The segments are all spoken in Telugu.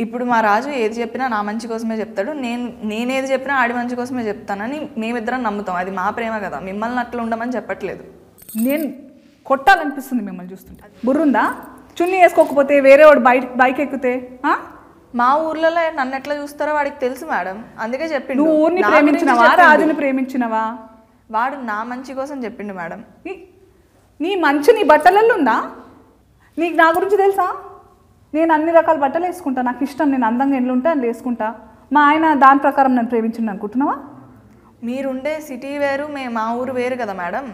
ఇప్పుడు మా రాజు ఏది చెప్పినా నా మంచి కోసమే చెప్తాడు, నేనేది చెప్పినా ఆడి మంచి కోసమే చెప్తానని మేమిద్దరం నమ్ముతాం. అది మా ప్రేమ కదా, మిమ్మల్ని అట్లా ఉండమని చెప్పట్లేదు. నేను కొట్టాలనిపిస్తుంది మిమ్మల్ని చూస్తుంటే. బుర్రుందా? చున్నీ వేసుకోకపోతే వేరే వాడు బైక్ ఎక్కితే మా ఊర్లలో నన్ను ఎట్లా చూస్తారో వాడికి తెలుసు మేడం, అందుకే చెప్పిండు. నువ్వు ఊరిని ప్రేమించినవా, రాజుని ప్రేమించినవా? వాడు నా మంచి కోసం చెప్పిండు మేడం. నీ మంచి నీ బట్టలలో ఉందా? నీకు నా గురించి తెలుసా? నేను అన్ని రకాల బట్టలు వేసుకుంటా, నాకు ఇష్టం, నేను అందంగా ఎండ్లు ఉంటే అని వేసుకుంటా. మా ఆయన దాని ప్రకారం నన్ను ప్రేమించిండు అనుకుంటున్నావా? మీరుండే సిటీ వేరు, మా ఊరు వేరు కదా మేడం.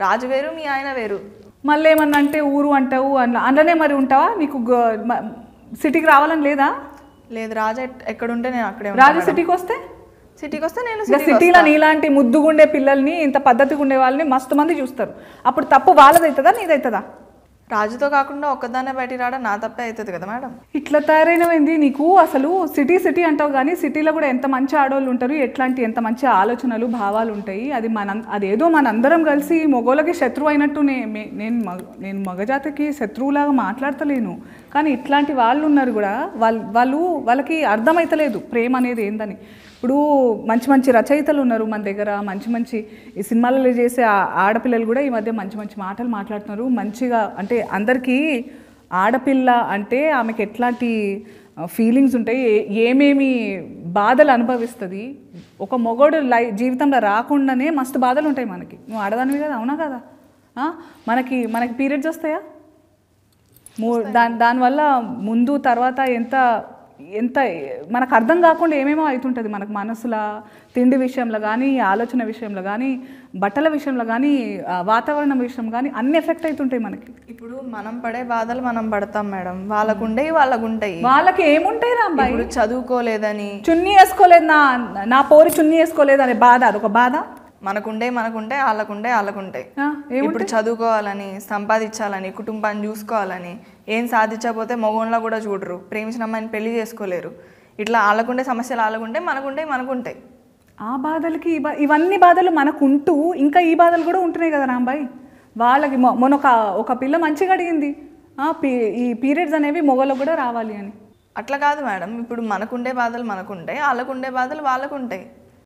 రాజు వేరు, మీ ఆయన వేరు. మళ్ళీ ఏమన్నా అంటే ఊరు అంటావు, అందులోనే మరి ఉంటావా? నీకు సిటీకి రావాలని లేదా? లేదు, రాజు ఎక్కడుంటే నేను అక్కడే. రాజు సిటీకి వస్తే నేను సిటీలో నీలాంటి ముద్దుగుండే పిల్లల్ని, ఇంత పద్ధతిగా ఉండే వాళ్ళని మస్తు మంది చూస్తారు. అప్పుడు తప్పు వాళ్ళదవుతుందా నీదవుతుందా? రాజుతో కాకుండా ఒక్కదాన్నే బయటికి రావడం నా తప్పే అవుతుంది కదా మేడం. ఇట్లా తయారైనవేంది నీకు? అసలు సిటీ అంటావు కానీ సిటీలో కూడా ఎంత మంచి ఆడవాళ్ళు ఉంటారు, ఎంత మంచి ఆలోచనలు భావాలు ఉంటాయి. అదేదో మనందరం కలిసి మగోళ్ళకి శత్రువు అయినట్టు నేను మగజాతికి శత్రువులాగా మాట్లాడతలేను. కానీ ఇట్లాంటి వాళ్ళు ఉన్నారు కూడా, వాళ్ళకి అర్థమవుతలేదు ప్రేమ అనేది ఏందని. ఇప్పుడు మంచి రచయితలు ఉన్నారు మన దగ్గర, మంచి ఈ సినిమాలలో చేసే ఆడపిల్లలు కూడా ఈ మధ్య మంచి మాటలు మాట్లాడుతున్నారు. మంచిగా అంటే అందరికీ ఆడపిల్ల అంటే ఆమెకి ఎట్లాంటి ఫీలింగ్స్ ఉంటాయి, ఏమేమి బాధలు అనుభవిస్తుంది, ఒక మొగోడు జీవితంలో రాకుండానే మస్తు బాధలు ఉంటాయి మనకి. నువ్వు ఆడదానివి కదా, అవునా కదా? మనకి పీరియడ్స్ వస్తాయా? దానివల్ల ముందు తర్వాత ఎంత మనకు అర్థం కాకుండా ఏమేమో అవుతుంటుంది మనకు మనసులో. తిండి విషయంలో కానీ, ఆలోచన విషయంలో కానీ, బట్టల విషయంలో కానీ, వాతావరణం విషయం కానీ అన్ని ఎఫెక్ట్ అవుతుంటాయి మనకి. ఇప్పుడు మనం పడే బాధలు మనం పడతాం మేడం, వాళ్ళకుంటాయి. వాళ్ళకి ఏముంటాయి రాంబాయి? ఇప్పుడు చదువుకోలేదని, చున్నీ వేసుకోలేదు, నా పోరి చున్నీ వేసుకోలేదు అనే బాధ, అదొక బాధ. మనకుండే వాళ్ళకుంటాయి. ఇప్పుడు చదువుకోవాలని, సంపాదించాలని, కుటుంబాన్ని చూసుకోవాలని, ఏం సాధించకపోతే మగోన్లా కూడా చూడరు, ప్రేమించిన అమ్మాయిని పెళ్లి చేసుకోలేరు. ఇట్లా వాళ్ళకుండే సమస్యలు మనకుంటాయి. ఆ బాధలకి ఇవన్నీ బాధలు మనకుంటూ ఇంకా ఈ బాధలు కూడా ఉంటున్నాయి కదా రాంబాయి. వాళ్ళకి మొన్న ఒక పిల్ల మంచిగా అడిగింది, ఈ పీరియడ్స్ అనేవి మొగలకు కూడా రావాలి అని. అట్లా కాదు మేడం, ఇప్పుడు మనకుండే బాధలు మనకుంటాయి, వాళ్ళకుండే బాధలు వాళ్ళకుంటాయి.